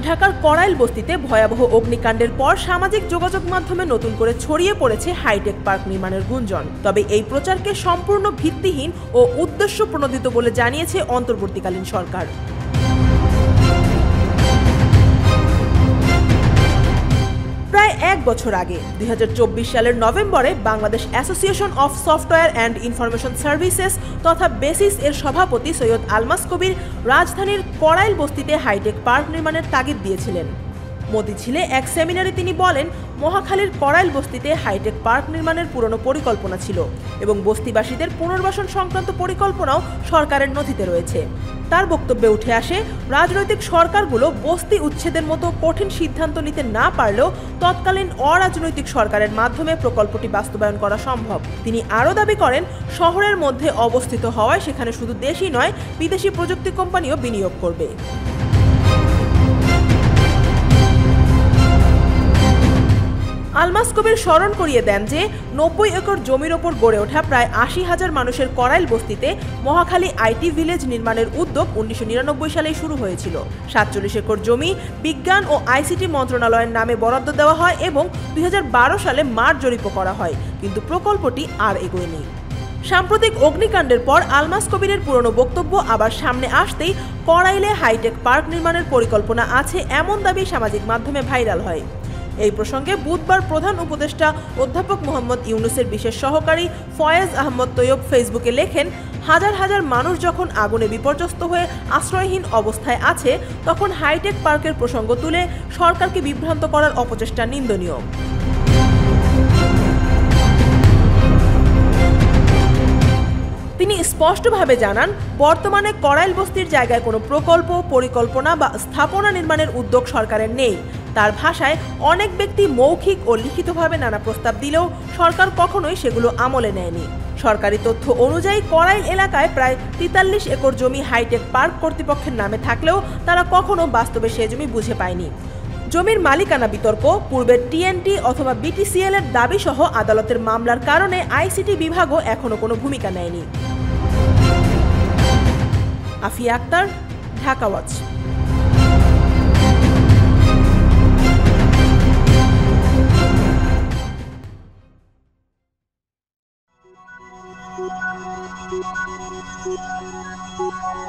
ঢাকার কড়াইল বস্তিতে ভয়াবহ অগ্নিকাণ্ডের পর সামাজিক যোগাযোগ মাধ্যমে নতুন করে ছড়িয়ে পড়েছে হাইটেক পার্ক নির্মাণের গুঞ্জন। তবে এই প্রচারকে সম্পূর্ণ ভিত্তিহীন ও উদ্দেশ্য প্রণোদিত বলে জানিয়েছে অন্তর্বর্তীকালীন সরকার। প্রায় এক বছর আগে ২০২৪ সালের নভেম্বরে Bangladesh association of software and information services তথা বেসিস এর সভাপতি সৈয়দ আলমাস কবির রাজধানীর কড়াইল বস্তিতে হাইটেক পার্ক নির্মাণের তাগিদ দিয়েছিলেন। মতিঝিলে এক সেমিনারে তিনি বলেন, মহাখালীর কড়াইল বস্তিতে হাইটেক পার্ক নির্মাণের পুরনো পরিকল্পনা ছিল এবং বস্তিবাসীদের পুনর্বাসন সংক্রান্ত পরিকল্পনাও সরকারের নথিতে রয়েছে। তার বক্তব্যে উঠে আসে, রাজনৈতিক সরকারগুলো বস্তি উচ্ছেদের মতো কঠিন সিদ্ধান্ত নিতে না পারলেও তৎকালীন অরাজনৈতিক সরকারের মাধ্যমে প্রকল্পটি বাস্তবায়ন করা সম্ভব। তিনি আরও দাবি করেন, শহরের মধ্যে অবস্থিত হওয়ায় সেখানে শুধু দেশি নয়, বিদেশি প্রযুক্তি কোম্পানিও বিনিয়োগ করবে। আলমাস কবির স্মরণ করিয়ে দেন যে ৯০ একর জমির ওপর গড়ে ওঠা প্রায় ৮০,০০০ মানুষের কড়াইল বস্তিতে মহাখালী আইটি ভিলেজ নির্মাণের উদ্যোগ ১৯৯৯ সালেই শুরু হয়েছিল। ৪৭ একর জমি বিজ্ঞান ও আইসিটি মন্ত্রণালয়ের নামে বরাদ্দ দেওয়া হয় এবং ২০১২ সালে মাঠ জরিপও করা হয়, কিন্তু প্রকল্পটি আর এগোয়নি। সাম্প্রতিক অগ্নিকাণ্ডের পর আলমাস কবিরের পুরনো বক্তব্য আবার সামনে আসতেই কড়াইলে হাইটেক পার্ক নির্মাণের পরিকল্পনা আছে এমন দাবি সামাজিক মাধ্যমে ভাইরাল হয়। এই প্রসঙ্গে বুধবার প্রধান উপদেষ্টা অধ্যাপক মোহাম্মদ ইউনূসের বিশেষ সহকারী ফয়েজ আহমদ তৈয়ব ফেসবুকে লেখেন, হাজার হাজার মানুষ যখন আগুনে বিপর্যস্ত হয়ে আশ্রয়হীন অবস্থায় আছে, তখন হাইটেক পার্কের প্রসঙ্গ তুলে সরকারকে বিভ্রান্ত করার অপচেষ্টা নিন্দনীয়। তিনি স্পষ্টভাবে জানান, বর্তমানে কড়াইল বস্তির জায়গায় কোনো প্রকল্প, পরিকল্পনা বা স্থাপনা নির্মাণের উদ্যোগ সরকারের নেই। তার ভাষায়, অনেক ব্যক্তি মৌখিক ও লিখিতভাবে নানা প্রস্তাব দিলেও সরকার কখনোই সেগুলো আমলে নেয়নি। সরকারি তথ্য অনুযায়ী কড়াইল এলাকায় প্রায় ৪৩ একর জমি হাইটেক পার্ক কর্তৃপক্ষের নামে থাকলেও তারা কখনো বাস্তবে সে জমি বুঝে পায়নি। জমির মালিকানা বিতর্ক, পূর্বের টিএনটি অথবা বিটিসিএল এর দাবি সহ আদালতের মামলার কারণে আইসিটি বিভাগও এখনো কোনো ভূমিকা নেয়নি। Afia Akhtar, Dhaka watch. Thank you.